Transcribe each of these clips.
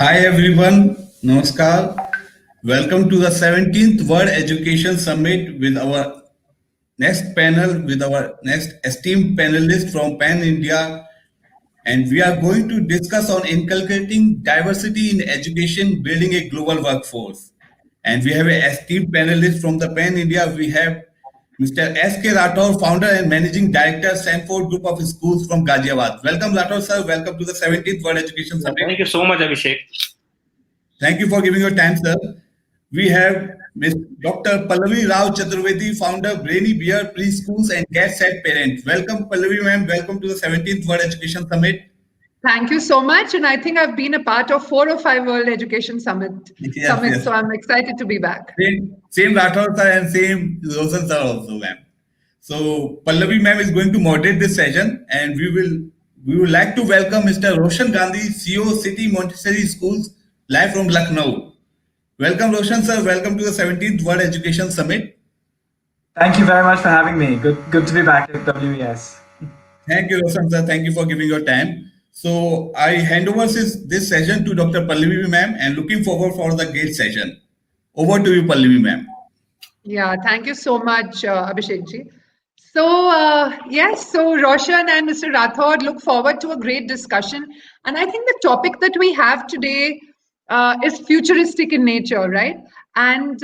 Hi everyone, Namaskar. Welcome to the 17th World Education Summit with our next panel, with our next esteemed panelist from Pan India. And we are going to discuss on inculcating diversity in education, building a global workforce. And we have an esteemed panelist from the Pan India. We have Mr. S.K. Rathor, founder and managing director, Sanfort Group of Schools from Ghaziabad. Welcome, Rathor sir. Welcome to the 17th World Education Summit. Thank you so much, Abhishek. Thank you for giving your time, sir. We have Ms. Dr. Pallavi Rao Chaturvedi, founder, Brainy Beer Preschools and Cat Set parent. Welcome, Pallavi ma'am. Welcome to the 17th World Education Summit. Thank you so much. And I think I've been a part of 4 or 5 World Education Summits, yes. So I'm excited to be back. Same Rathor sir and same Roshan sir also, ma'am. So Pallavi ma'am is going to moderate this session, and we would like to welcome Mr. Roshan Gandhi, CEO City Montessori Schools, live from Lucknow. Welcome, Roshan sir. Welcome to the 17th World Education Summit. Thank you very much for having me. Good to be back at WES. Thank you, Roshan sir. Thank you for giving your time. So I hand over this session to Dr. Pallavi ma'am, and looking forward for the great session. Over to you, Pallavi ma'am. Yeah, thank you so much, Abhishek ji. So yes, so Roshan and Mr. Rathor look forward to a great discussion. And I think the topic that we have today is futuristic in nature, right? And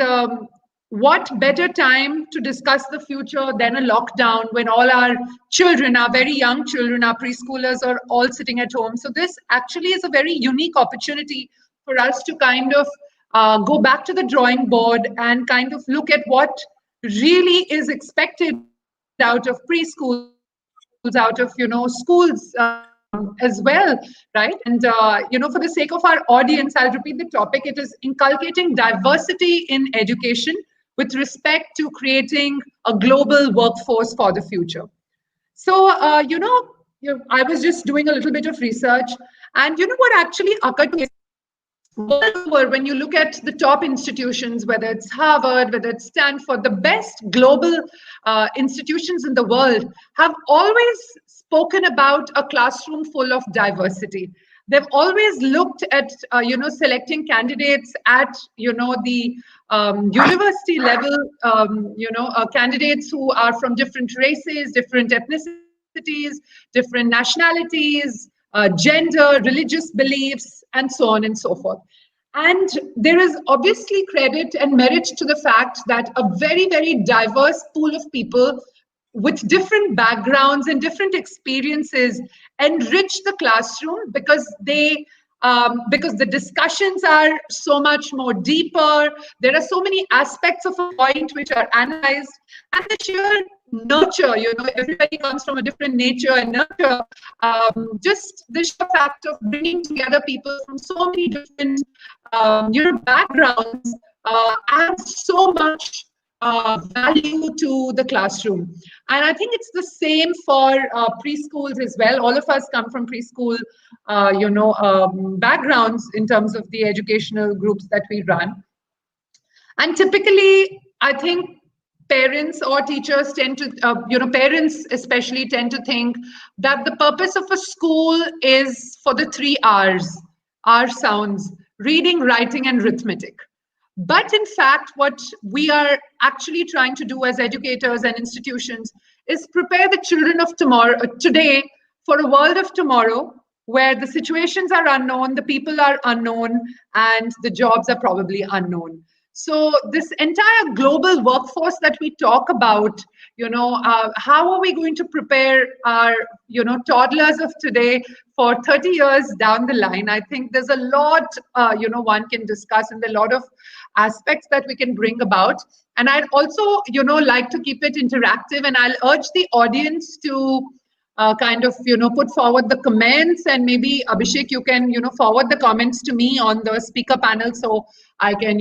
what better time to discuss the future than a lockdown when all our children, our very young children, our preschoolers are all sitting at home. So this actually is a very unique opportunity for us to kind of go back to the drawing board and kind of look at what really is expected out of preschools, out of, schools as well, right? And, for the sake of our audience, I'll repeat the topic. It is inculcating diversity in education with respect to creating a global workforce for the future. So, I was just doing a little bit of research, and what actually occurred to me world over, when you look at the top institutions, whether it's Harvard, whether it's Stanford, the best global institutions in the world have always spoken about a classroom full of diversity. They've always looked at, selecting candidates at, the university level, candidates who are from different races, different ethnicities, different nationalities, gender, religious beliefs, and so on and so forth. And there is obviously credit and merit to the fact that a very, very diverse pool of people with different backgrounds and different experiences enrich the classroom because because the discussions are so much more deeper. There are so many aspects of a point which are analyzed, and the sheer nurture, everybody comes from a different nature and nurture. Just the sheer fact of bringing together people from so many different, backgrounds adds so much value to the classroom. And I think it's the same for preschools as well. All of us come from preschool, backgrounds in terms of the educational groups that we run. And typically, I think parents or teachers tend to, parents especially tend to think that the purpose of a school is for the 3 R's, R sounds, reading, writing, and arithmetic. But in fact, what we are actually trying to do as educators and institutions is prepare the children of tomorrow, today, for a world of tomorrow where the situations are unknown, the people are unknown, and the jobs are probably unknown. So this entire global workforce that we talk about, how are we going to prepare our, toddlers of today for 30 years down the line? I think there's a lot, one can discuss, and a lot of aspects that we can bring about. And I'd also, like to keep it interactive, and I'll urge the audience to put forward the comments, and maybe Abhishek, you can, forward the comments to me on the speaker panel so I can,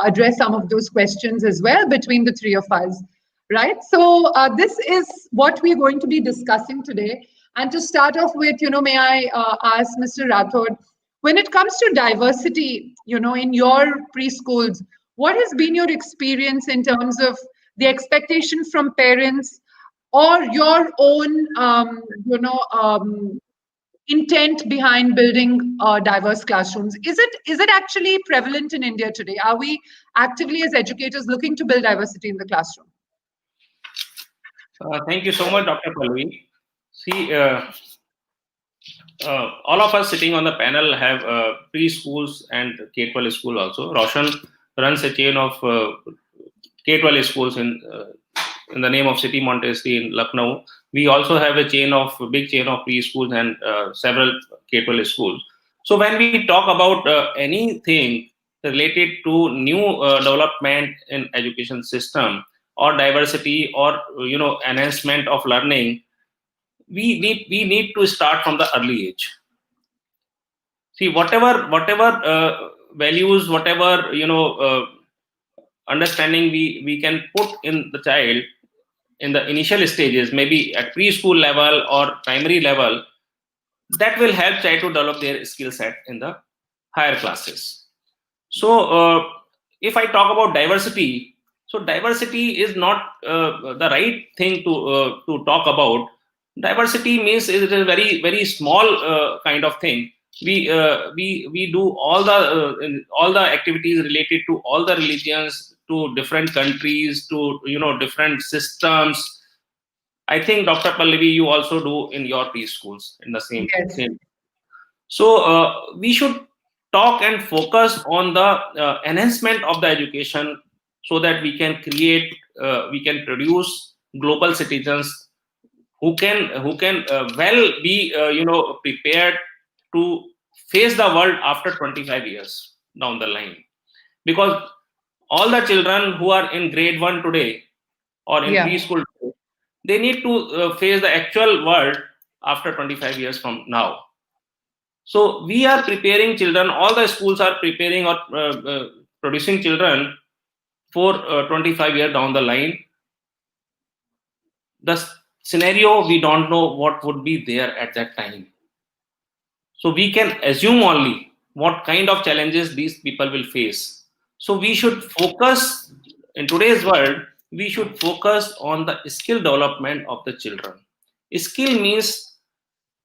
address some of those questions as well between the three of us, right? So this is what we're going to be discussing today. And to start off with, may I ask Mr. Rathor, when it comes to diversity, in your preschools, what has been your experience in terms of the expectation from parents or your own, intent behind building diverse classrooms? Is it actually prevalent in India today? Are we actively as educators looking to build diversity in the classroom? Thank you so much, Dr. Pallavi. See, all of us sitting on the panel have preschools and K-12 school also. Roshan runs a chain of K-12 schools in the name of City Montessori in Lucknow. We also have a big chain of preschools and several K-12 schools. So when we talk about anything related to new development in education system or diversity or enhancement of learning, we need to start from the early age. See, whatever values, whatever understanding we can put in the child in the initial stages, maybe at preschool level or primary level, that will help child to develop their skill set in the higher classes. So if I talk about diversity, so diversity is not the right thing to talk about. Diversity means it is a very, very small kind of thing. We do all the activities related to all the religions, to different countries, to different systems. I think Dr. Pallavi, you also do in your preschools in the same. Yes. Same. So we should talk and focus on the enhancement of the education so that we can produce global citizens who can well be prepared to face the world after 25 years down the line. Because all the children who are in grade 1 today or in preschool today, they need to face the actual world after 25 years from now. So we are preparing children, all the schools are preparing or producing children for 25 years down the line. The scenario, we don't know what would be there at that time. So we can assume only what kind of challenges these people will face. So we should focus, in today's world, we should focus on the skill development of the children. Skill means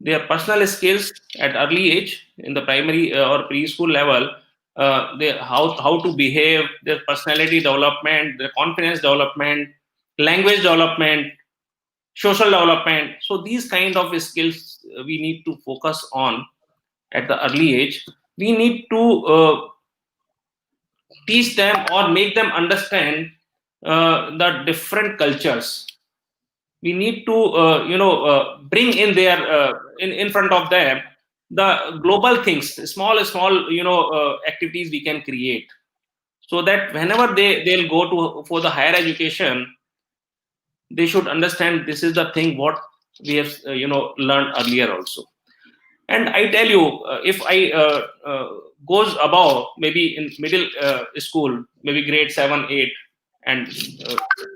their personal skills at early age in the primary or preschool level, how to behave, their personality development, their confidence development, language development, social development. So these kind of skills we need to focus on at the early age. We need to teach them or make them understand the different cultures. We need to bring in their in front of them the global things, small activities we can create, so that whenever they'll go to for the higher education, they should understand this is the thing what we have learned earlier also. And I tell you, if I goes above, maybe in middle school, maybe grade 7, 8, and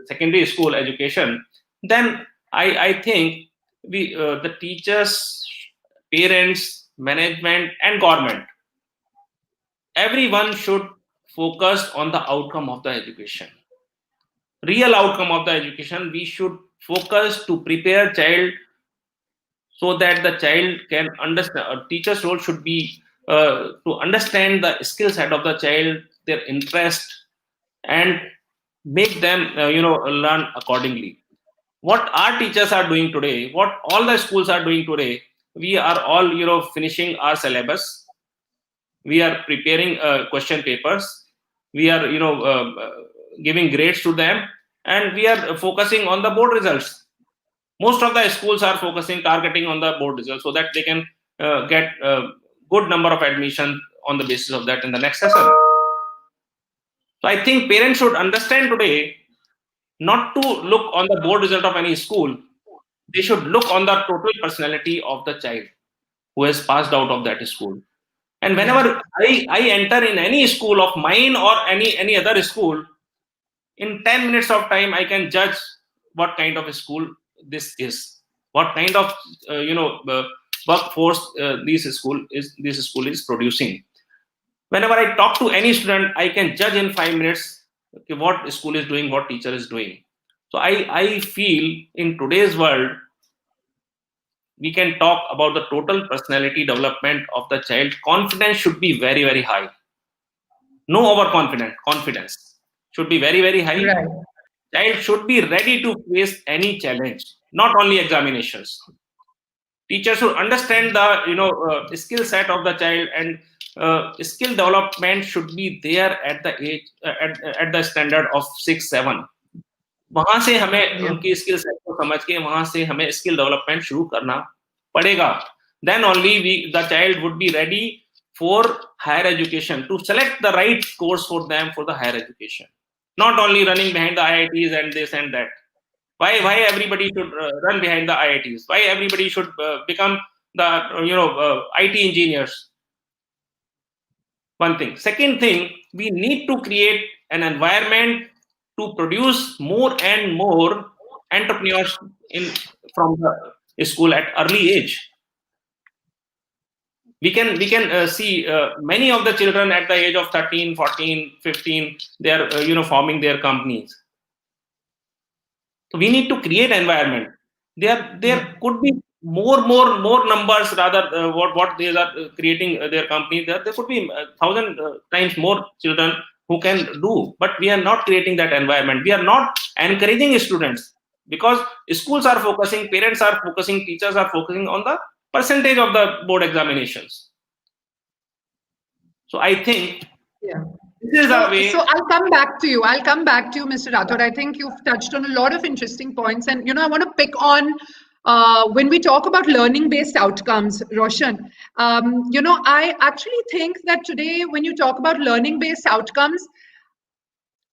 secondary school education, then I think the teachers, parents, management, and government, everyone should focus on the outcome of the education, real outcome of the education. We should focus to prepare child so that the child can understand. A teacher's role should be to understand the skill set of the child, their interest, and make them learn accordingly. What our teachers are doing today, what all the schools are doing today, we are all finishing our syllabus, we are preparing question papers, we are giving grades to them, and we are focusing on the board results. Most of the schools are focusing, targeting on the board results, so that they can get a good number of admission on the basis of that in the next session. So I think parents should understand today not to look on the board result of any school. They should look on the total personality of the child who has passed out of that school. And whenever I enter in any school of mine or any other school, in 10 minutes of time, I can judge what kind of a school this is, what kind of workforce this school is producing. Whenever I talk to any student, I can judge in 5 minutes what school is doing, what teacher is doing. So I feel in today's world, we can talk about the total personality development of the child. Confidence should be very, very high. No overconfidence. Confidence should be very, very high. Right. Child should be ready to face any challenge, not only examinations. Teachers should understand the skill set of the child, and skill development should be there at the age at the standard of 6, 7. वहां से हमें उनकी skill set को समझ के वहां से हमें स्किल डेवलपमेंट शुरू करना पड़ेगा. Then only the child would be ready for higher education, to select the right course for them for the higher education. Not only running behind the IITs and this and that. Why everybody should run behind the IITs? Why everybody should become the IT engineers? One thing. Second thing, we need to create an environment to produce more and more entrepreneurs from the school at early age. We can see many of the children at the age of 13, 14, 15, they are forming their companies. So we need to create environment. There could be more numbers, rather what they are creating their companies. There could be 1,000 times more children who can do, but we are not creating that environment. We are not encouraging students, because schools are focusing, parents are focusing, teachers are focusing on the percentage of the board examinations. So I think this is a way. So I'll come back to you. Mr. Rathor. I think you've touched on a lot of interesting points, and I want to pick on when we talk about learning-based outcomes, Roshan. I actually think that today, when you talk about learning-based outcomes,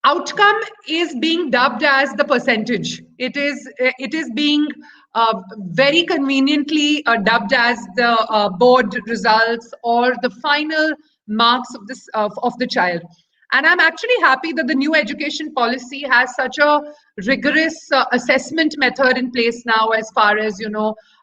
outcome is being dubbed as the percentage. It is being very conveniently dubbed as the board results or the final marks of this of the child. And I'm actually happy that the new education policy has such a rigorous assessment method in place now, as far as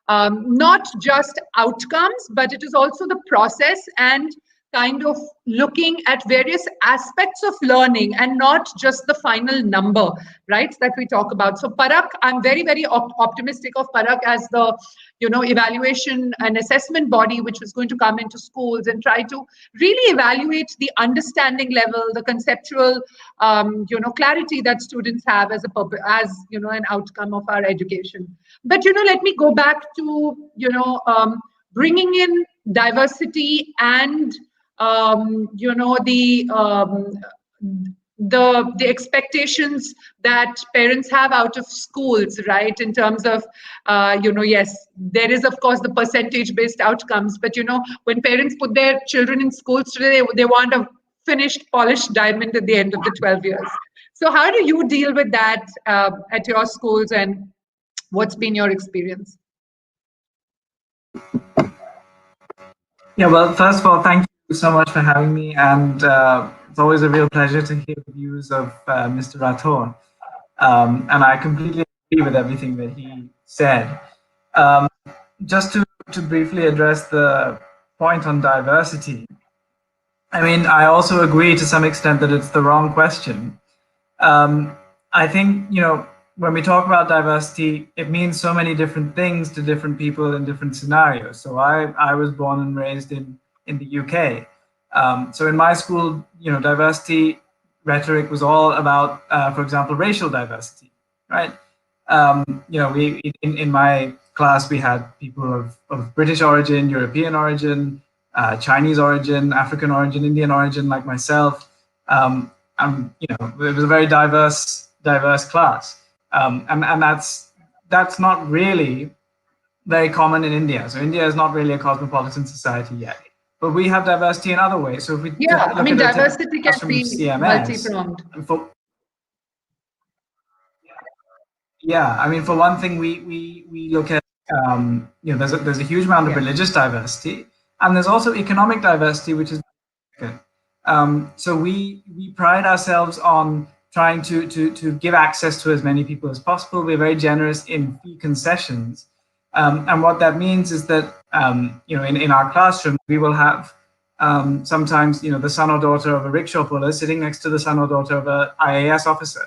not just outcomes, but it is also the process and kind of looking at various aspects of learning and not just the final number, right, that we talk about. So Parak, I'm very, very optimistic of Parak as the, evaluation and assessment body, which is going to come into schools and try to really evaluate the understanding level, the conceptual, clarity that students have as an outcome of our education. But, let me go back to, bringing in the expectations that parents have out of schools, right? In terms of, yes, there is of course the percentage-based outcomes, but when parents put their children in schools today, they want a finished, polished diamond at the end of the 12 years. So how do you deal with that at your schools, and what's been your experience? Yeah, well, first of all, thank you so much for having me, and it's always a real pleasure to hear the views of Mr. Rathor. And I completely agree with everything that he said. Just to briefly address the point on diversity, I mean, I also agree to some extent that it's the wrong question. I think, when we talk about diversity, it means so many different things to different people in different scenarios. So I was born and raised in the UK. So in my school, diversity rhetoric was all about, for example, racial diversity, right? We in my class, we had people of British origin, European origin, Chinese origin, African origin, Indian origin, like myself. It was a very diverse class. And that's not really very common in India. So India is not really a cosmopolitan society yet. But we have diversity in other ways. So if we diversity can be CMS, multi-pronged. For one thing, we look at there's a huge amount of religious diversity, and there's also economic diversity, which is good. So we pride ourselves on trying to give access to as many people as possible. We're very generous in fee concessions. And what that means is that, in our classroom, we will have sometimes, the son or daughter of a rickshaw puller sitting next to the son or daughter of an IAS officer.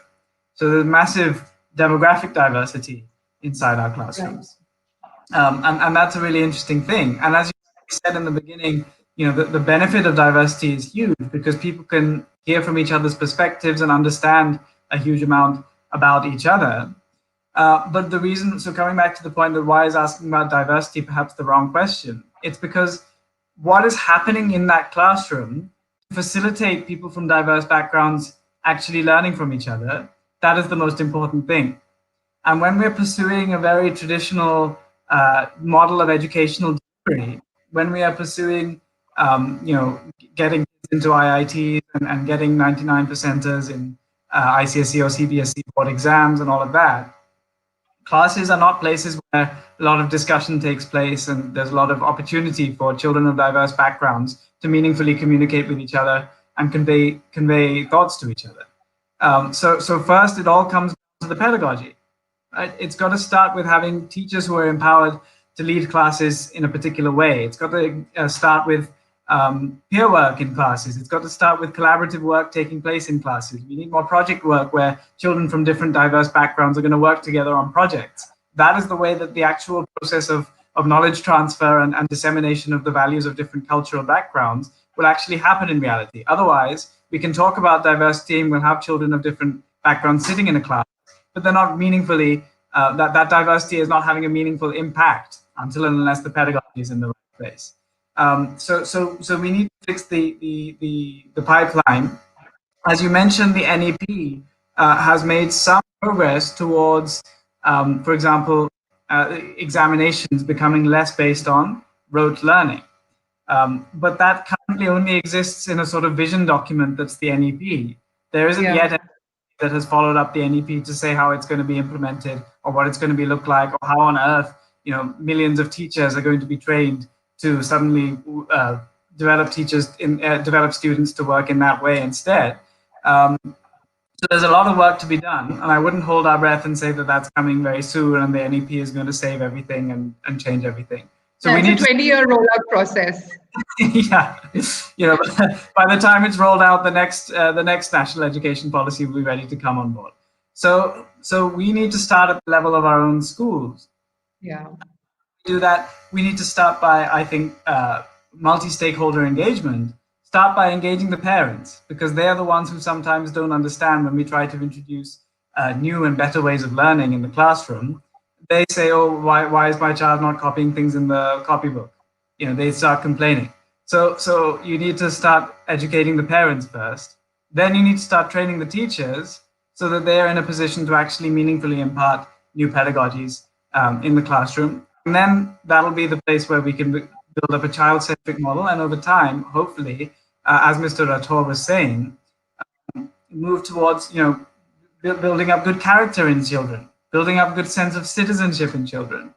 So there's massive demographic diversity inside our classrooms. And that's a really interesting thing. And as you said in the beginning, the benefit of diversity is huge because people can hear from each other's perspectives and understand a huge amount about each other. But the reason, so coming back to the point that why is asking about diversity perhaps the wrong question, it's because what is happening in that classroom to facilitate people from diverse backgrounds actually learning from each other, that is the most important thing. And when we're pursuing a very traditional model of educational delivery, when we are pursuing getting kids into IITs and getting 99%ers in ICSE or CBSE board exams and all of that, classes are not places where a lot of discussion takes place and there's a lot of opportunity for children of diverse backgrounds to meaningfully communicate with each other and convey thoughts to each other. So first, it all comes to the pedagogy. Right? It's got to start with having teachers who are empowered to lead classes in a particular way. It's got to start with peer work in classes. It's got to start with collaborative work taking place in classes. We need more project work where children from different diverse backgrounds are going to work together on projects. That is the way that the actual process of knowledge transfer and dissemination of the values of different cultural backgrounds will actually happen in reality. Otherwise, we can talk about diversity and we'll have children of different backgrounds sitting in a class, but they're not meaningfully, that diversity is not having a meaningful impact until and unless the pedagogy is in the right place. So we need to fix the pipeline. As you mentioned, the NEP has made some progress towards, for example, examinations becoming less based on rote learning. But that currently only exists in a sort of vision document that's the NEP. There isn't yet anything that has followed up the NEP to say how it's going to be implemented or what it's going to be look like or how on earth millions of teachers are going to be trained to suddenly develop students to work in that way instead. So there's a lot of work to be done, and I wouldn't hold our breath and say that that's coming very soon and the NEP is going to save everything and change everything. So we need a 20-year rollout process. Yeah, by the time it's rolled out, the next national education policy will be ready to come on board. So we need to start at the level of our own schools. Yeah. To do that, we need to start by, I think, multi-stakeholder engagement. Start by engaging the parents, because they are the ones who sometimes don't understand when we try to introduce new and better ways of learning in the classroom. They say, oh, why is my child not copying things in the copybook? They start complaining. So you need to start educating the parents first. Then you need to start training the teachers so that they're in a position to actually meaningfully impart new pedagogies in the classroom. And then that'll be the place where we can build up a child-centric model. And over time, hopefully, as Mr. Rathor was saying, move towards, building up good character in children, building up good sense of citizenship in children,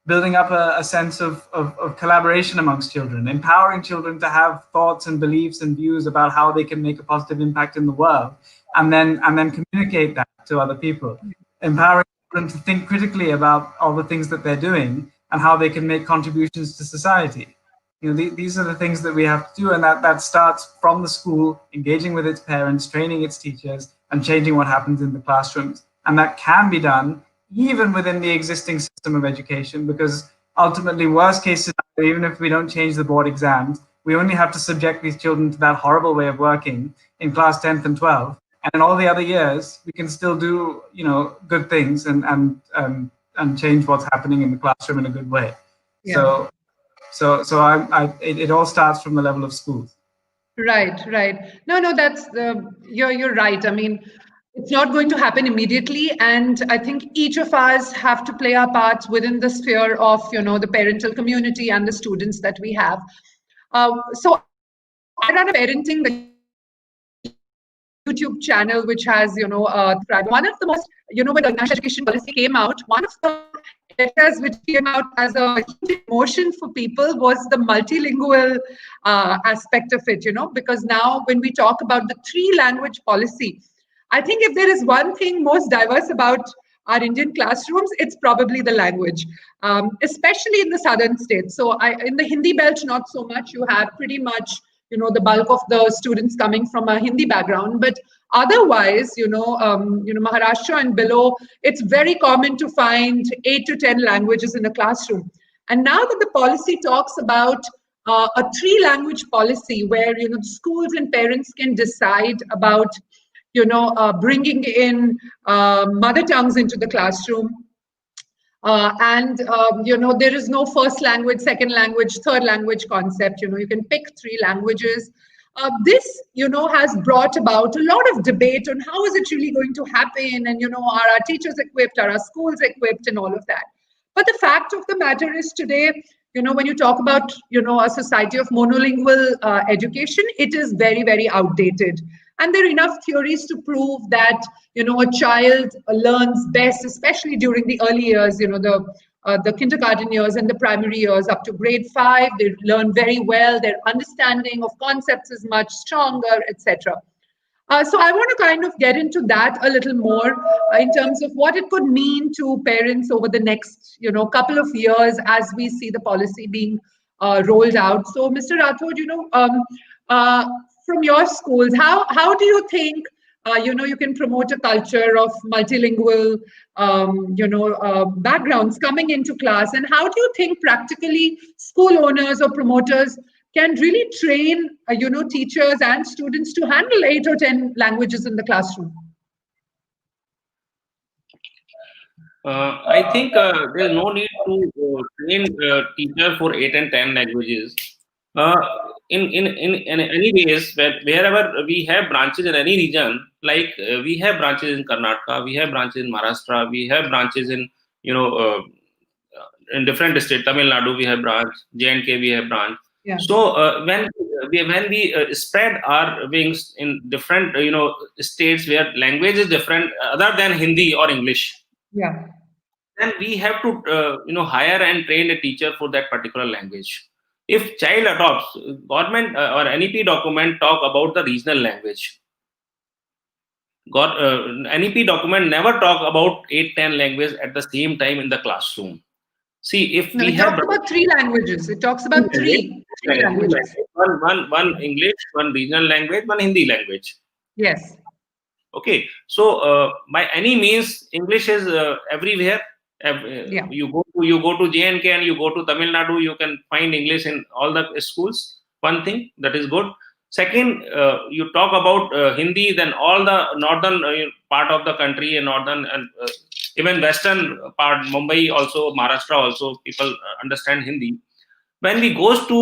building up a sense of collaboration amongst children, empowering children to have thoughts and beliefs and views about how they can make a positive impact in the world, and then communicate that to other people, empowering children to think critically about all the things that they're doing and how they can make contributions to society. These are the things that we have to do, and that starts from the school, engaging with its parents, training its teachers, and changing what happens in the classrooms. And that can be done even within the existing system of education, because ultimately, worst case scenario, even if we don't change the board exams, we only have to subject these children to that horrible way of working in class 10th and 12th. And in all the other years, we can still do, good things and change what's happening in the classroom in a good way. Yeah. So it all starts from the level of schools. Right. No, that's you're right. I mean, it's not going to happen immediately, and I think each of us have to play our parts within the sphere of the parental community and the students that we have. So I run a parenting the YouTube channel, which has one of the most when the national education policy came out, one of the areas which came out as a huge emotion for people was the multilingual aspect of it. Because now when we talk about the 3-language policy, I think if there is one thing most diverse about our Indian classrooms, it's probably the language, especially in the southern states. So in the Hindi belt, not so much. You have pretty much, the bulk of the students coming from a Hindi background. But otherwise, Maharashtra and below, it's very common to find 8 to 10 languages in a classroom. And now that the policy talks about a 3-language policy where, schools and parents can decide about bringing in mother tongues into the classroom. There is no first language, second language, third language concept. You can pick 3 languages. This, has brought about a lot of debate on how is it really going to happen, and, are our teachers equipped, are our schools equipped, and all of that. But the fact of the matter is today, when you talk about, a society of monolingual education, it is very, very outdated. And there are enough theories to prove that, a child learns best, especially during the early years, the kindergarten years and the primary years up to grade 5. They learn very well. Their understanding of concepts is much stronger, etc. So I want to kind of get into that a little more in terms of what it could mean to parents over the next, couple of years as we see the policy being rolled out. So, Mr. Rathor, from your schools, how do you think you can promote a culture of multilingual backgrounds coming into class, and how do you think practically school owners or promoters can really train teachers and students to handle 8 or 10 languages in the classroom? I think there's no need to train teacher for 8 and 10 languages. In any ways, wherever we have branches in any region, like we have branches in Karnataka, we have branches in Maharashtra, we have branches in in different states. Tamil Nadu we have branch, J&K we have branch. Yeah. So when we spread our wings in different states where language is different other than Hindi or English, yeah, then we have to hire and train a teacher for that particular language. If child adopts, government or NEP document talk about the regional language. NEP document never talk about 8-10 languages at the same time in the classroom. See, if we have... It talks about 3 languages. It talks about three languages. One English, one regional language, one Hindi language. Yes. Okay. So, by any means, English is everywhere. Yeah. You go to J&K and you go to Tamil Nadu, you can find English in all the schools. One thing that is good. Second, you talk about Hindi, then all the northern part of the country and northern and even western part, Mumbai also, Maharashtra also, people understand Hindi. When we goes to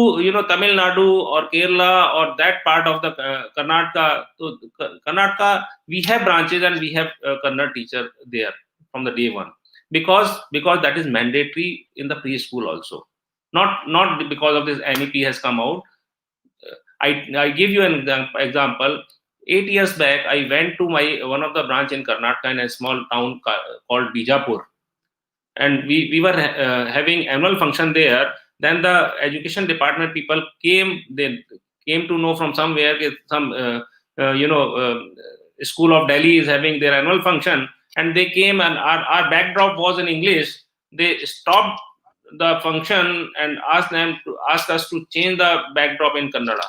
Tamil Nadu or Kerala or that part of the Karnataka, so Karnataka, we have branches and we have Kannada teacher there from the day one, because that is mandatory in the preschool also, not because of this NEP has come out. I give you an example. 8 years back, I went to one of the branch in Karnataka in a small town called Bijapur, and we were having annual function there. Then the education department people came. They came to know from somewhere that some school of Delhi is having their annual function, and they came, and our backdrop was in English. They stopped the function and asked us to change the backdrop in Kannada.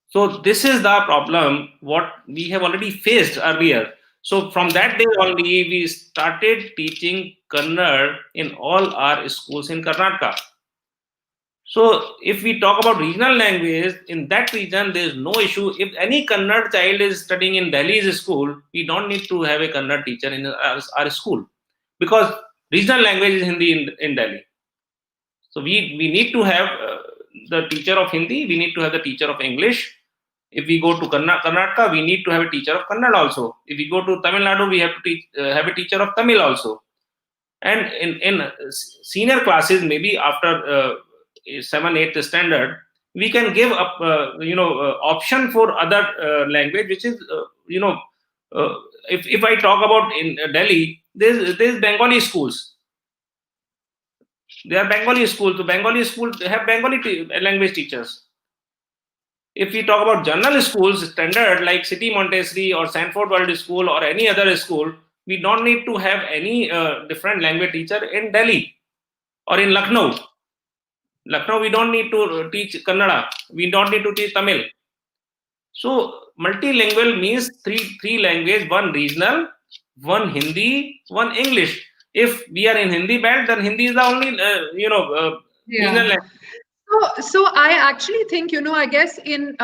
So this is the problem what we have already faced earlier. So from that day only, we started teaching Kannada in all our schools in Karnataka. So if we talk about regional language, in that region, there is no issue. If any Kannada child is studying in Delhi's school, we don't need to have a Kannada teacher in our school, because regional language is Hindi in Delhi. So we need to have the teacher of Hindi, we need to have the teacher of English. If we go to Karnataka, we need to have a teacher of Kannada also. If we go to Tamil Nadu, we have to have a teacher of Tamil also. And in senior classes, maybe after 7th, 8th standard, we can give up option for other language, which is if I talk about in Delhi, there's Bengali schools. They are Bengali schools. So Bengali schools have Bengali language teachers. If we talk about general schools, standard like City Montessori or Sanfort World School or any other school, we don't need to have any different language teacher in Delhi or in Lucknow. Lucknow, we don't need to teach Kannada. We don't need to teach Tamil. So multilingual means three language, one regional, one Hindi, one English. If we are in Hindi belt, then Hindi is the only regional language. So I actually think, I guess in,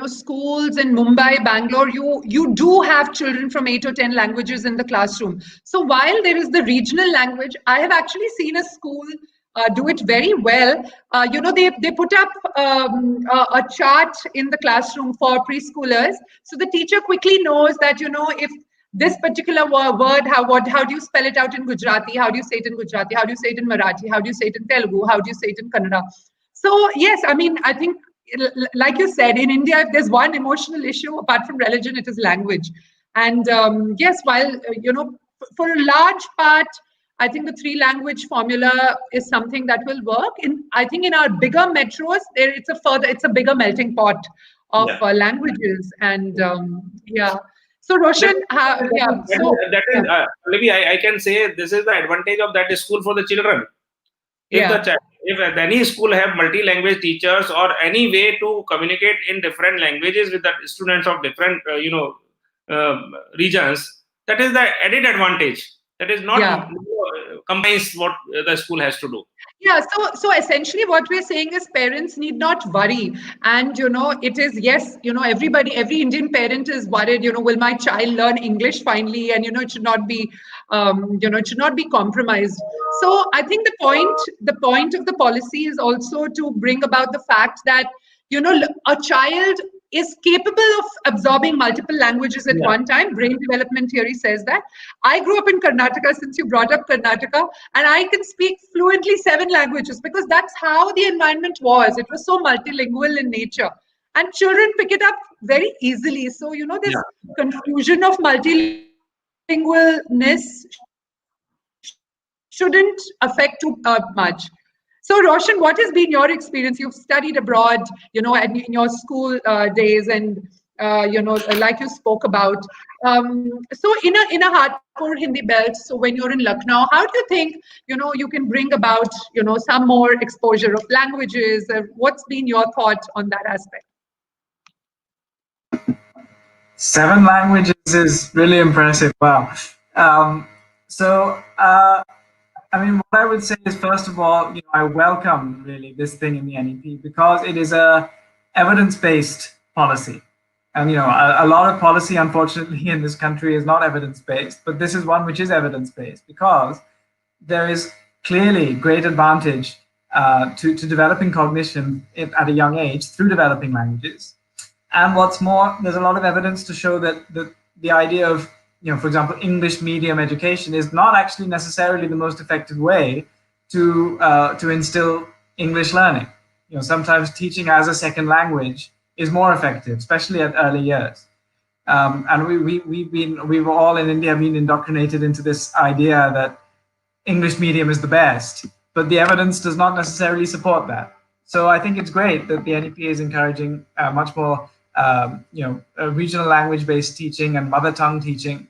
schools in Mumbai, Bangalore, you do have children from 8 or 10 languages in the classroom. So while there is the regional language, I have actually seen a school do it very well. They put up a chart in the classroom for preschoolers. So the teacher quickly knows that, if this particular word, how do you spell it out in Gujarati? How do you say it in Gujarati? How do you say it in Marathi? How do you say it in Telugu? How do you say it in Kannada? So yes, I mean, I think, like you said, in India, if there's one emotional issue apart from religion, it is language. And yes, while for a large part, I think the 3-language formula is something that will work. I think in our bigger metros, it's a bigger melting pot of languages. And So Roshan, maybe I can say this is the advantage of that school for the children. If any school have multi-language teachers or any way to communicate in different languages with the students of different regions, that is the added advantage. That is not combines what the school has to do. Yeah, so essentially what we're saying is parents need not worry. And, it is, yes, every Indian parent is worried, will my child learn English finally? And, it should not be, it should not be compromised. So I think the point of the policy is also to bring about the fact that, a child is capable of absorbing multiple languages at one time. Brain development theory says that. I grew up in Karnataka, since you brought up Karnataka, and I can speak fluently 7 languages because that's how the environment was. It was so multilingual in nature. And children pick it up very easily. So, this confusion of multilingualness shouldn't affect too much. So, Roshan, what has been your experience? You've studied abroad, in your school days, and like you spoke about. So, in a hardcore Hindi belt, so when you're in Lucknow, how do you think you can bring about some more exposure of languages? What's been your thought on that aspect? 7 languages is really impressive. Wow. I mean, what I would say is, first of all, I welcome really this thing in the NEP because it is a evidence-based policy. And, a lot of policy, unfortunately, in this country is not evidence-based, but this is one which is evidence-based because there is clearly great advantage to developing cognition at a young age through developing languages. And what's more, there's a lot of evidence to show that the idea of, for example, English medium education is not actually necessarily the most effective way to instill English learning. Sometimes teaching as a second language is more effective, especially at early years. And we've all in India been indoctrinated into this idea that English medium is the best, but the evidence does not necessarily support that. So I think it's great that the NEP is encouraging much more, regional language-based teaching and mother tongue teaching,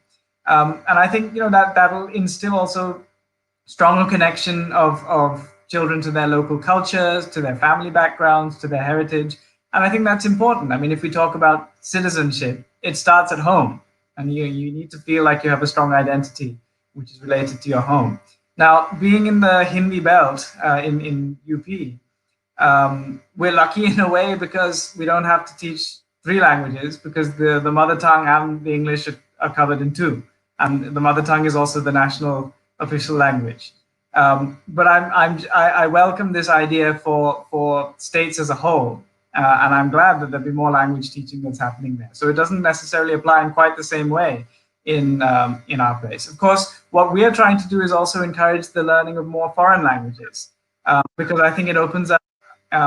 and I think that will instill also stronger connection of children to their local cultures, to their family backgrounds, to their heritage, and I think that's important. I mean, if we talk about citizenship, it starts at home, and you need to feel like you have a strong identity which is related to your home. Now, being in the Hindi belt in UP, we're lucky in a way because we don't have to teach 3 languages, because the mother tongue and the English are covered in 2, and the mother tongue is also the national official language. But I welcome this idea for states as a whole, and I'm glad that there'll be more language teaching that's happening there. So it doesn't necessarily apply in quite the same way in our place. Of course, what we are trying to do is also encourage the learning of more foreign languages, because I think it opens up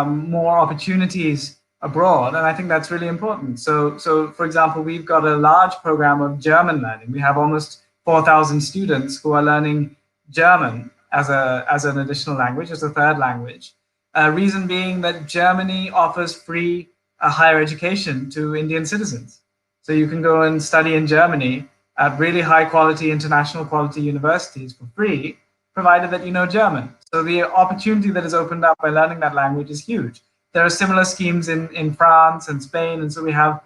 more opportunities abroad, and I think that's really important. So for example, we've got a large program of German learning. We have almost 4,000 students who are learning German as an additional language, as a third language. Reason being that Germany offers free higher education to Indian citizens. So you can go and study in Germany at really high quality, international quality universities for free, provided that you know German. So the opportunity that is opened up by learning that language is huge. There are similar schemes in France and Spain, and so we have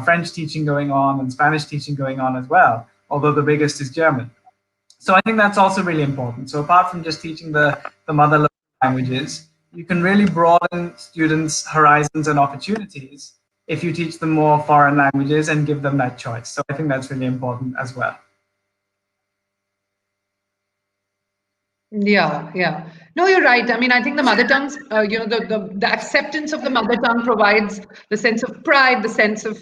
French teaching going on and Spanish teaching going on as well, although the biggest is German. So I think that's also really important. So apart from just teaching the mother languages, you can really broaden students' horizons and opportunities if you teach them more foreign languages and give them that choice. So I think that's really important as well. Yeah. No, you're right. I mean, I think the mother tongues, the acceptance of the mother tongue provides the sense of pride, the sense of,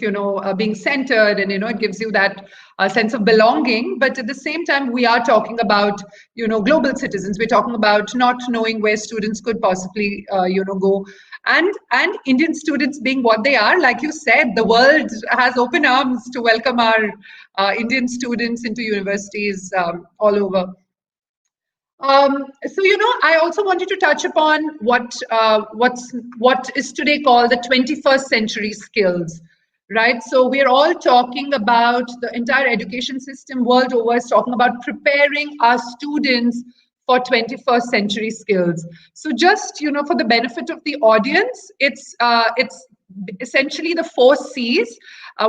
being centered, and, it gives you that sense of belonging. But at the same time, we are talking about, global citizens. We're talking about not knowing where students could possibly, go. And Indian students being what they are, like you said, the world has open arms to welcome our Indian students into universities all over. So, I also wanted to touch upon what is today called the 21st century skills, right? So we're all talking about the entire education system world over is talking about preparing our students for 21st century skills. So just, for the benefit of the audience, it's essentially the 4 C's.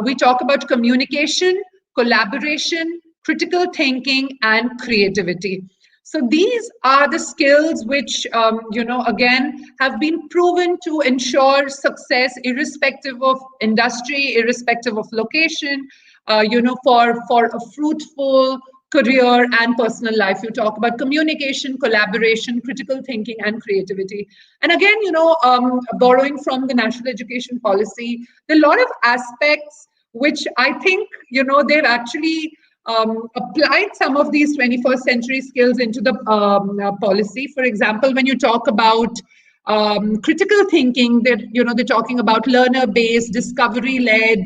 We talk about communication, collaboration, critical thinking, and creativity. So these are the skills which, again, have been proven to ensure success irrespective of industry, irrespective of location, for a fruitful career and personal life. You talk about communication, collaboration, critical thinking, and creativity. And again, borrowing from the national education policy, there are a lot of aspects which I think, they've actually applied some of these 21st century skills into the policy. For example, when you talk about critical thinking, they're talking about learner-based, discovery-led,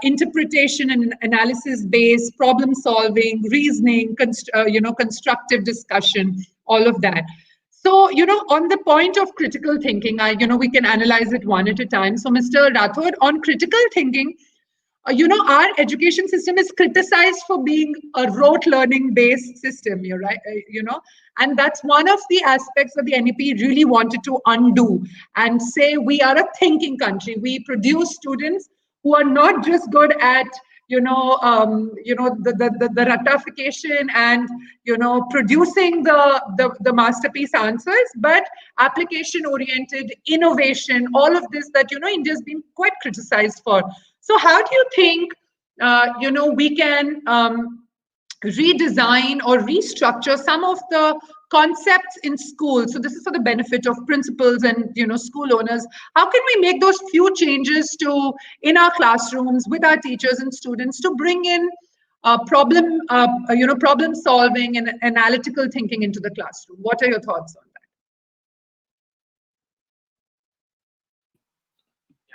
interpretation and analysis-based, problem-solving, reasoning, constructive discussion, all of that. So, on the point of critical thinking, we can analyze it one at a time. So, Mr. Rathor, on critical thinking, our education system is criticized for being a rote learning based system, you're right, and that's one of the aspects that the NEP really wanted to undo and say we are a thinking country. We produce students who are not just good at, the ratification and, producing the masterpiece answers, but application oriented innovation, all of this that, India's been quite criticized for. So how do you think, we can redesign or restructure some of the concepts in school. So this is for the benefit of principals and school owners. How can we make those few changes in our classrooms with our teachers and students to bring in problem solving and analytical thinking into the classroom? What are your thoughts on that?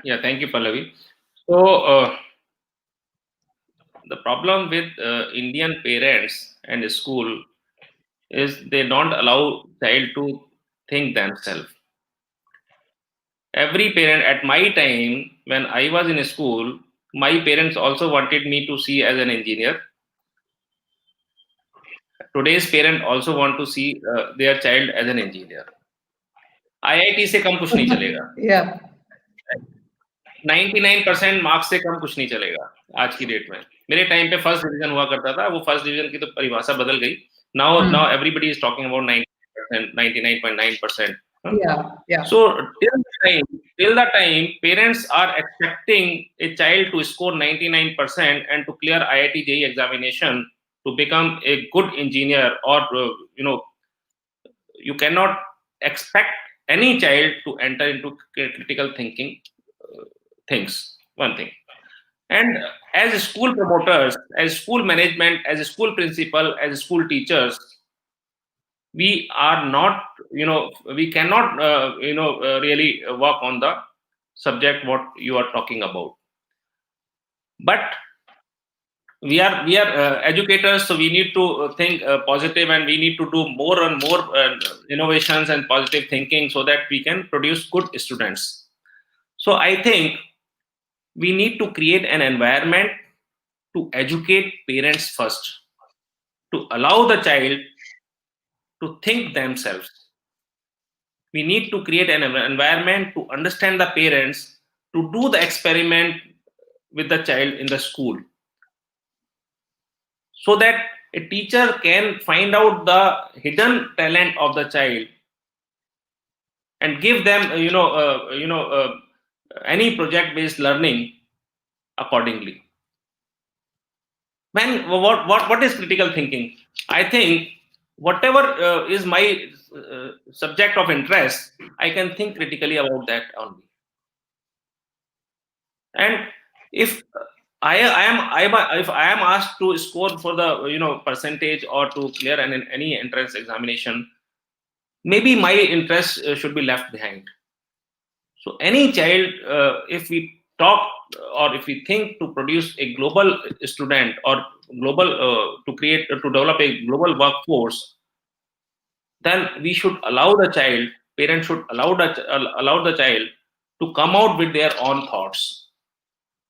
Yeah, thank you, Pallavi. So the problem with Indian parents and school is they don't allow child to think themselves. Every parent at my time, when I was in school, my parents also wanted me to see as an engineer. Today's parent also want to see their child as an engineer. IIT से कम कुछ नहीं चलेगा. Yeah. 99% marks से कम कुछ नहीं चलेगा आज की डेट में. मेरे टाइम पे फर्स्ट डिवीजन हुआ करता था. वो फर्स्ट डिवीजन की तो परिभाषा बदल गई. Now everybody is talking about 90%, 99.9%. Yeah. So till the time parents are expecting a child to score 99% and to clear IIT JEE examination to become a good engineer, or you cannot expect any child to enter into critical thinking things. One thing. And as school promoters, as school management, as a school principal, as school teachers, we are not, we cannot, really work on the subject what you are talking about. But we are educators, so we need to think positive, and we need to do more and more innovations and positive thinking so that we can produce good students. So I think we need to create an environment to educate parents first, to allow the child to think themselves. We need to create an environment to understand the parents, to do the experiment with the child in the school, so that a teacher can find out the hidden talent of the child and give them any project based learning accordingly. What is critical thinking? I think whatever is my subject of interest, I can think critically about that only. And if I am asked to score for the percentage or to clear any entrance examination, maybe my interest should be left behind. So any child, if we talk or if we think to produce a global student or global to develop a global workforce, then we should allow the child, parents should allow the child to come out with their own thoughts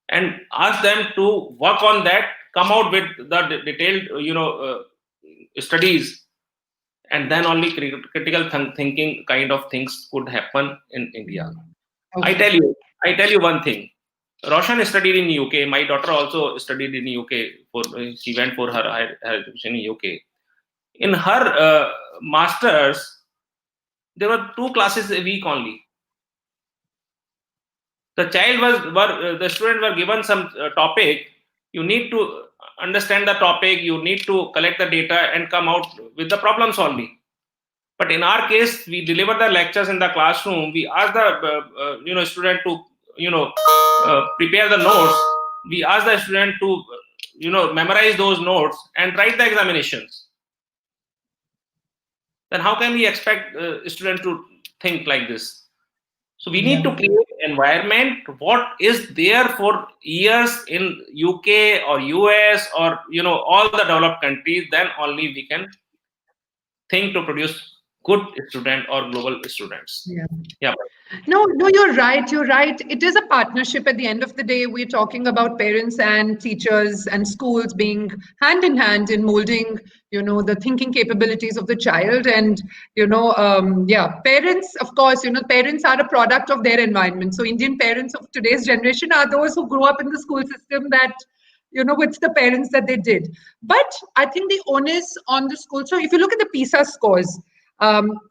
and ask them to work on that, come out with the detailed studies, and then only critical thinking kind of things could happen in India. Okay. I tell you one thing. Roshan studied in UK. My daughter also studied in UK. She went for her higher education in UK. In her masters, there were 2 classes a week only. The the student were given some topic. You need to understand the topic. You need to collect the data and come out with the problem solving. But in our case, we deliver the lectures in the classroom. We ask the student to prepare the notes. We ask the student to memorize those notes and write the examinations. Then how can we expect students to think like this? So we need to create an environment what is there for years in UK or US or all the developed countries. Then only we can think to produce good student or global students. Yeah. No, you're right. You're right. It is a partnership at the end of the day. We're talking about parents and teachers and schools being hand in hand in molding, the thinking capabilities of the child. And, parents, of course, parents are a product of their environment. So Indian parents of today's generation are those who grew up in the school system that, with the parents that they did. But I think the onus on the school. So if you look at the PISA scores,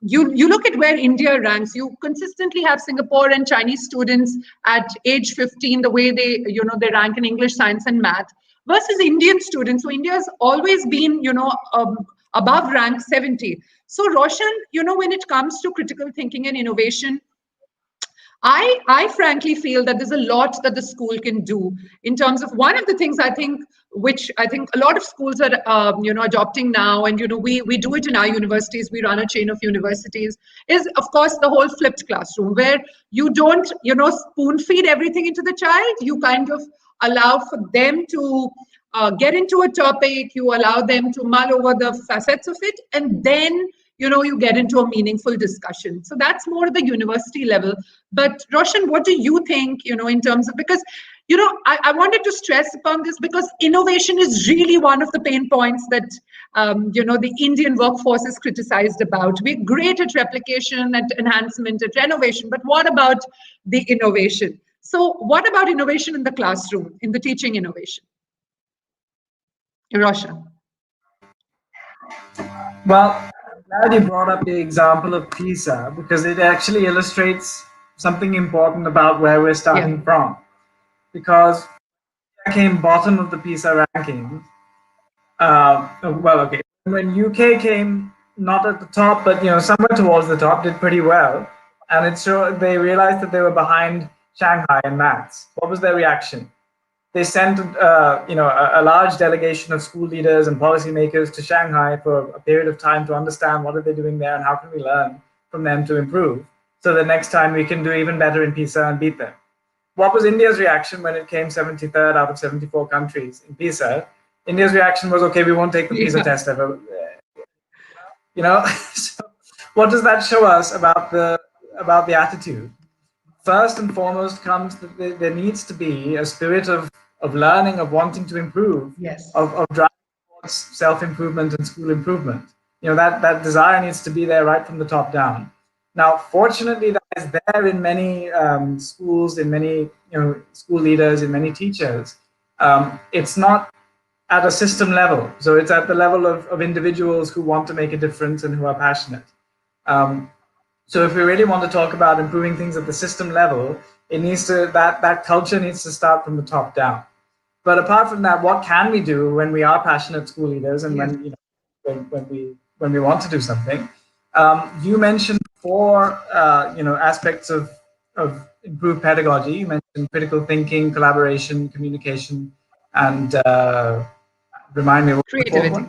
you look at where India ranks. You consistently have Singapore and Chinese students at age 15, the way they rank in English, science, and math, versus Indian students. So India has always been, above rank 70. So Roshan, when it comes to critical thinking and innovation, I frankly feel that there's a lot that the school can do in terms of one of the things which I think a lot of schools are adopting now, and we do it in our universities. We run a chain of universities. Is of course the whole flipped classroom where you don't spoon feed everything into the child. You kind of allow for them to get into a topic. You allow them to mull over the facets of it, and then you get into a meaningful discussion. So that's more at the university level. But Roshan, what do you think, in terms of, because, I wanted to stress upon this because innovation is really one of the pain points that, the Indian workforce is criticized about. We're great at replication, at enhancement, at renovation, but what about the innovation? So what about innovation in the classroom, in the teaching innovation? Roshan. Well, I'm glad you brought up the example of PISA because it actually illustrates something important about where we're starting from. Because I came bottom of the PISA rankings. When UK came not at the top, but somewhere towards the top, did pretty well, and they realized that they were behind Shanghai in maths. What was their reaction? They sent a large delegation of school leaders and policymakers to Shanghai for a period of time to understand what are they doing there and how can we learn from them to improve so that next time we can do even better in PISA and beat them. What was India's reaction when it came 73rd out of 74 countries in PISA? India's reaction was, okay, we won't take the PISA test ever. So what does that show us about the attitude? First and foremost comes that there needs to be a spirit of learning, of wanting to improve, of driving towards self-improvement and school improvement. That desire needs to be there right from the top down. Now, fortunately, that is there in many schools, in many school leaders, in many teachers. It's not at a system level, so it's at the level of individuals who want to make a difference and who are passionate. So if we really want to talk about improving things at the system level, it needs to that culture needs to start from the top down. But apart from that, what can we do when we are passionate school leaders and when we want to do something? You mentioned 4 aspects of improved pedagogy. You mentioned critical thinking, collaboration, communication, and remind me what creativity.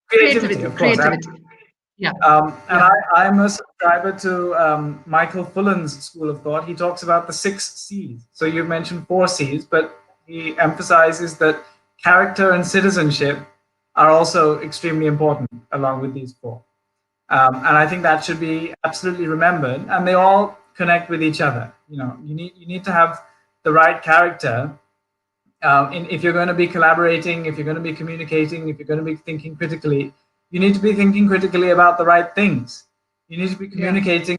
Creativity, of course. Creativity. Yeah. I'm a subscriber to Michael Fullan's school of thought. He talks about the 6 C's. So you've mentioned 4 C's, but he emphasizes that character and citizenship are also extremely important along with these 4. And I think that should be absolutely remembered. And they all connect with each other. You need to have the right character. If you're going to be collaborating, if you're going to be communicating, if you're going to be thinking critically, you need to be thinking critically about the right things. You need to be communicating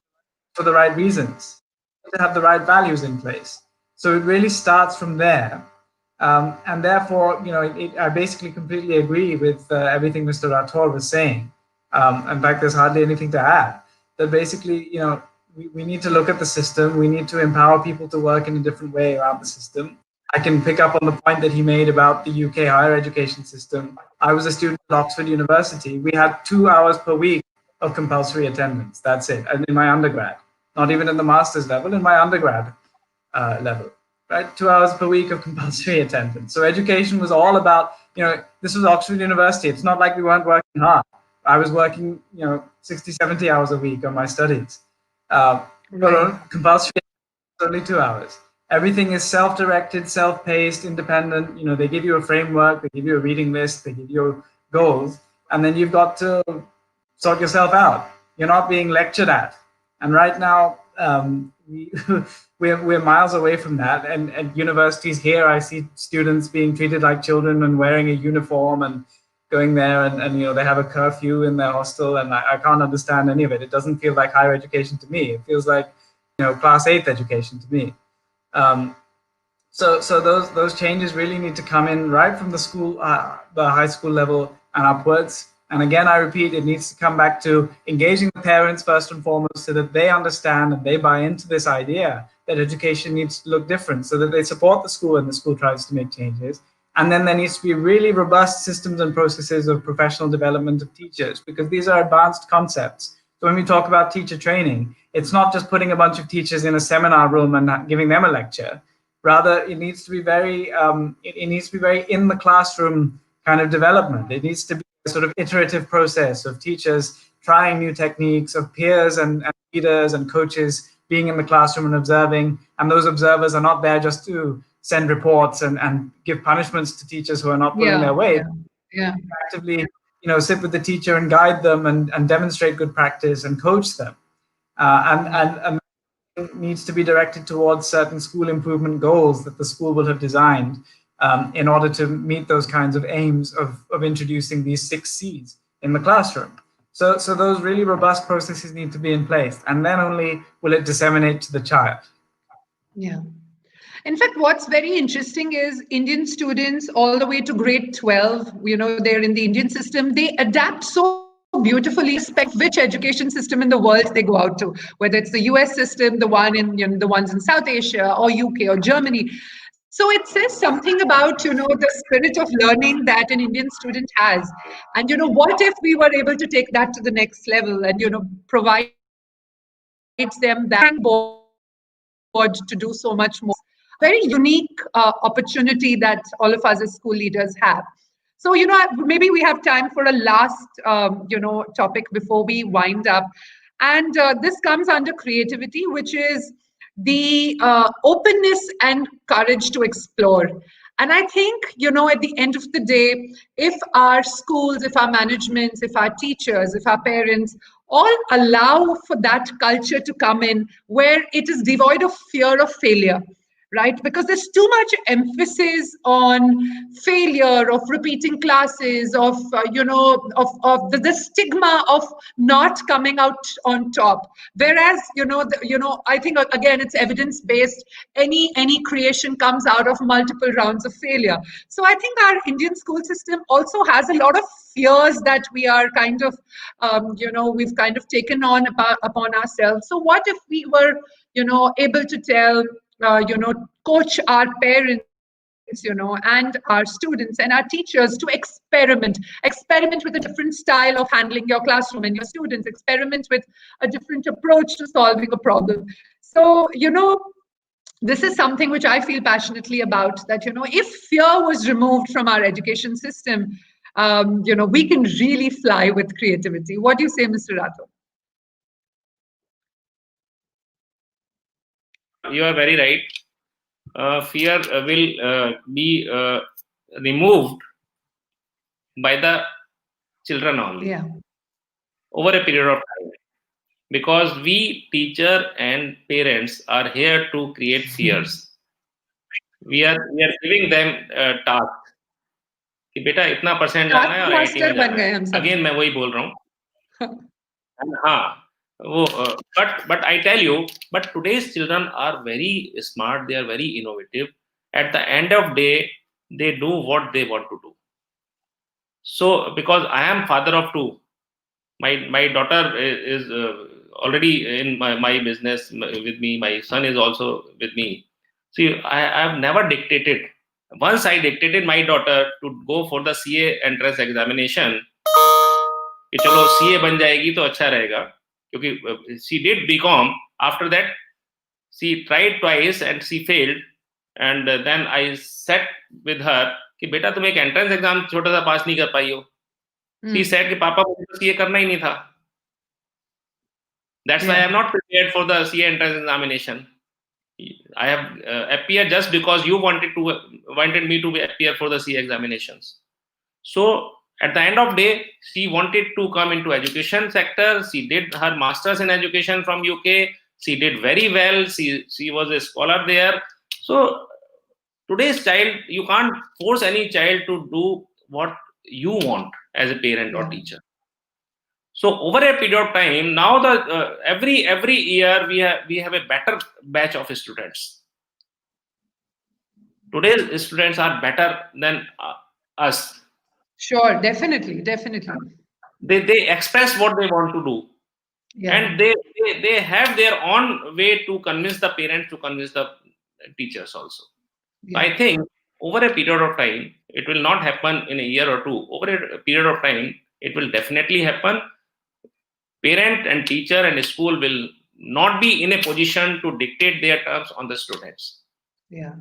for the right reasons. You need to have the right values in place. So it really starts from there. And therefore, I basically completely agree with everything Mr. Rathor was saying. In fact, there's hardly anything to add. That basically, we need to look at the system. We need to empower people to work in a different way around the system. I can pick up on the point that he made about the UK higher education system. I was a student at Oxford University. We had 2 hours per week of compulsory attendance. That's it. And in my undergrad, not even in the master's level, in my undergrad level, right? 2 hours per week of compulsory attendance. So education was all about, this was Oxford University. It's not like we weren't working hard. I was working, 60, 70 hours a week on my studies. But compulsory only 2 hours. Everything is self-directed, self-paced, independent. They give you a framework, they give you a reading list, they give you goals, and then you've got to sort yourself out. You're not being lectured at. And right now, we're miles away from that. And at universities here, I see students being treated like children and wearing a uniform and going there and they have a curfew in their hostel, and I can't understand any of it. It doesn't feel like higher education to me. It feels like class 8th education to me. So those changes really need to come in right from the school, the high school level and upwards. And again, I repeat, it needs to come back to engaging the parents first and foremost, so that they understand and they buy into this idea that education needs to look different, so that they support the school and the school tries to make changes. And then there needs to be really robust systems and processes of professional development of teachers, because these are advanced concepts. So when we talk about teacher training, it's not just putting a bunch of teachers in a seminar room and giving them a lecture. Rather, it needs to be very in the classroom kind of development. It needs to be a sort of iterative process of teachers trying new techniques, of peers and leaders and coaches being in the classroom and observing. And those observers are not there just to send reports and give punishments to teachers who are not pulling their weight. Actively, sit with the teacher and guide them and demonstrate good practice and coach them. And needs to be directed towards certain school improvement goals that the school will have designed in order to meet those kinds of aims of introducing these 6 C's in the classroom. So those really robust processes need to be in place, and then only will it disseminate to the child. Yeah. In fact, what's very interesting is Indian students all the way to grade 12, they're in the Indian system, they adapt so beautifully, respect which education system in the world they go out to, whether it's the US system, the ones in South Asia or UK or Germany. So it says something about, the spirit of learning that an Indian student has. And, what if we were able to take that to the next level and, provide them that board to do so much more. Very unique opportunity that all of us as school leaders have. So, maybe we have time for a last, topic before we wind up. And this comes under creativity, which is the openness and courage to explore. And I think, at the end of the day, if our schools, if our managements, if our teachers, if our parents all allow for that culture to come in where it is devoid of fear of failure, right? Because there's too much emphasis on failure, of repeating classes, of the stigma of not coming out on top. Whereas I think again it's evidence based. Any creation comes out of multiple rounds of failure. So I think our Indian school system also has a lot of fears that we are kind of we've kind of taken on upon ourselves. So what if we were able to tell coach our parents, and our students and our teachers to experiment with a different style of handling your classroom and your students, experiment with a different approach to solving a problem. So, this is something which I feel passionately about, that, if fear was removed from our education system, we can really fly with creativity. What do you say, Mr. Rathor? You are very right. Fear will be removed by the children only over a period of time, because we teacher and parents are here to create fears. We are giving them tasks कि बेटा इतना % लाना है और 80 में जाना है. Again मैं वही बोल रहा हूँ. हाँ. But I tell you, but today's children are very smart. They are very innovative. At the end of day, they do what they want to do. So because I am father of 2, my daughter is already in my business with me. My son is also with me. See, I have never dictated. Once I dictated my daughter to go for the CA entrance examination. कि चलो CA बन जाएगी तो अच्छा रहेगा, क्योंकि she did BCom. After that, she tried twice and she failed. And then I sat with her कि बेटा तुम एक एंट्रेंस एग्जाम छोटा सा पास नहीं कर पाई हो. She said कि पापा मुझे तो CA करना ही नहीं था. That's why I am not prepared for the CA entrance examination. I have appeared just because you wanted me to appear for the CA examinations. So at the end of day, she wanted to come into education sector. She did her masters in education from UK. She did very well. She was a scholar there. So today's child, you can't force any child to do what you want as a parent or teacher. So over a period of time, now the every year we have a better batch of students. Today's students are better than us. Sure, definitely. They express what they want to do, and they have their own way to convince the parents, to convince the teachers also. I think over a period of time, It will not happen in a year or two. Over a period of time, it will definitely happen. Parent and teacher and school will not be in a position to dictate their terms on the students. Yeah.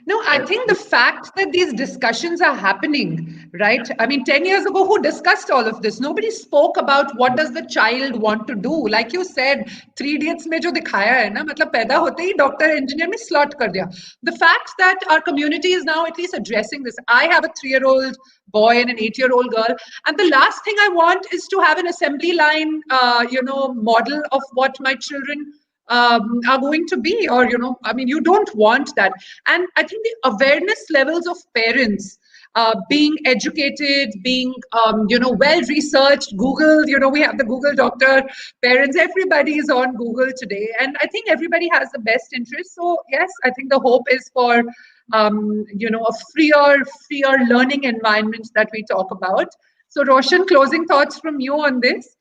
No, I think the fact that these discussions are happening, right? I mean, 10 years ago, who discussed all of this? Nobody spoke about what does the child want to do. Like you said, 3 Idiots mein jo dikhaya hai na, matlab paida hote hi doctor, engineer mein slot kar diya. The fact that our community is now at least addressing this. I have a 3-year-old boy and an 8-year-old girl. And the last thing I want is to have an assembly line, model of what my children are going to be, or I mean, you don't want that. And I think the awareness levels of parents being educated, being well researched, Google, we have the Google doctor, parents, everybody is on Google today, and I think everybody has the best interest. So yes, I think the hope is for a freer learning environment that we talk about. So Roshan, closing thoughts from you on this?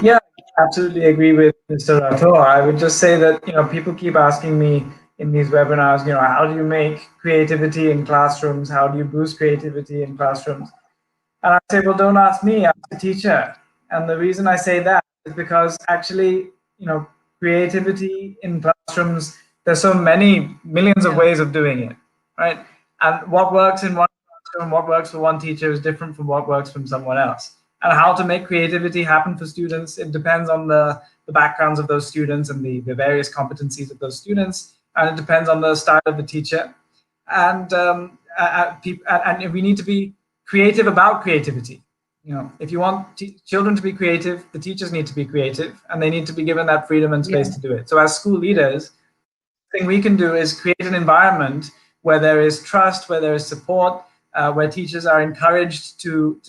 Yeah, absolutely agree with Mr. Rathor. I would just say that, people keep asking me in these webinars, how do you make creativity in classrooms? How do you boost creativity in classrooms? And I say, well, don't ask me, ask the teacher. And the reason I say that is because actually, creativity in classrooms, there's so many millions of ways of doing it, right? And what works in one classroom, what works for one teacher is different from what works from someone else. And how to make creativity happen for students, it depends on the backgrounds of those students and the various competencies of those students. And it depends on the style of the teacher. And we need to be creative about creativity. If you want children to be creative, the teachers need to be creative, and they need to be given that freedom and space to do it. So as school leaders, the thing we can do is create an environment where there is trust, where there is support, where teachers are encouraged to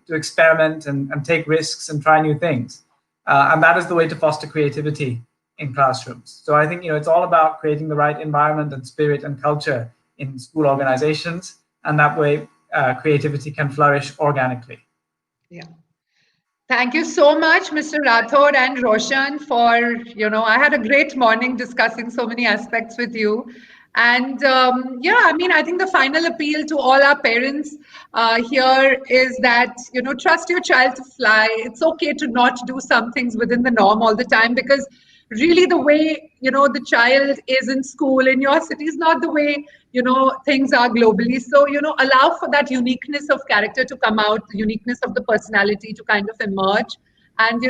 experiment and take risks and try new things. And that is the way to foster creativity in classrooms. So I think, it's all about creating the right environment and spirit and culture in school organizations. And that way, creativity can flourish organically. Yeah. Thank you so much, Mr. Rathor and Roshan, for, I had a great morning discussing so many aspects with you. And I think the final appeal to all our parents here is that, trust your child to fly. It's okay to not do some things within the norm all the time, because really the way, the child is in school in your city is not the way, things are globally. So, allow for that uniqueness of character to come out, the uniqueness of the personality to kind of emerge. And,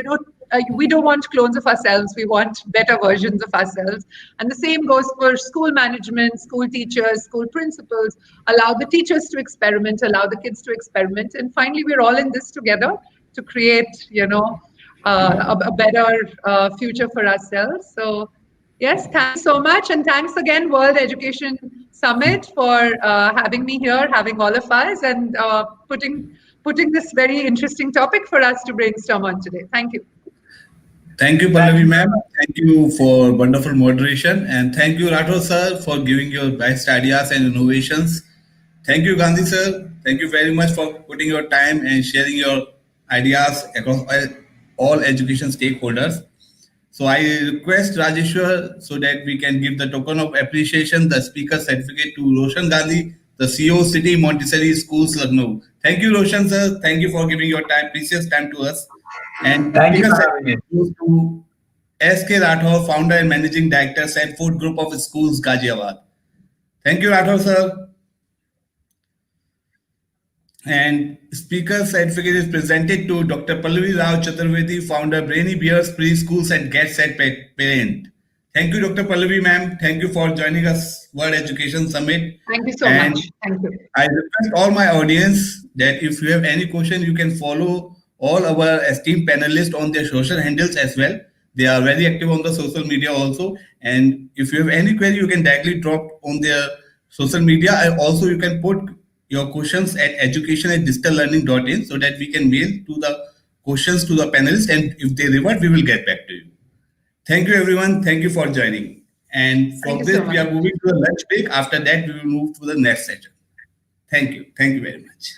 we don't want clones of ourselves. We want better versions of ourselves. And the same goes for school management, school teachers, school principals. Allow the teachers to experiment, allow the kids to experiment. And finally, we're all in this together to create, a better future for ourselves. So, yes, thanks so much. And thanks again, World Education Summit, for having me here, having all of us, and putting this very interesting topic for us to brainstorm on today. Thank you. Thank you, Pallavi ma'am. Thank you for wonderful moderation. And thank you, Rathor sir, for giving your best ideas and innovations. Thank you, Gandhi sir. Thank you very much for putting your time and sharing your ideas across all education stakeholders. So I request Rajeshwar so that we can give the token of appreciation, the speaker certificate to Roshan Gandhi, the CEO, City Montessori Schools, Lucknow. Thank you, Roshan sir. Thank you for giving your precious time to us. And Thank you speaker for having me. certificate goes to S.K. Rathor, founder and managing director, Sanfort Group of Schools, Ghaziabad. Thank you, Rathor sir. And speaker certificate is presented to Dr. Pallavi Rao Chaturvedi, founder, Brainy Bears Preschools and Get Set Parent. Thank you, Dr. Pallavi ma'am. Thank you for joining us World Education Summit. Thank you so much. Thank you. I request all my audience that if you have any question, you can follow all our esteemed panelists on their social handles as well. They are very active on the social media also. And if you have any query, you can directly drop on their social media. And also you can put your questions at education@digitallearning.in so that we can mail to the questions to the panelists. And if they revert, we will get back to you. Thank you, everyone. Thank you for joining. And from this, we are moving to the lunch break. After that, we will move to the next session. Thank you. Thank you very much.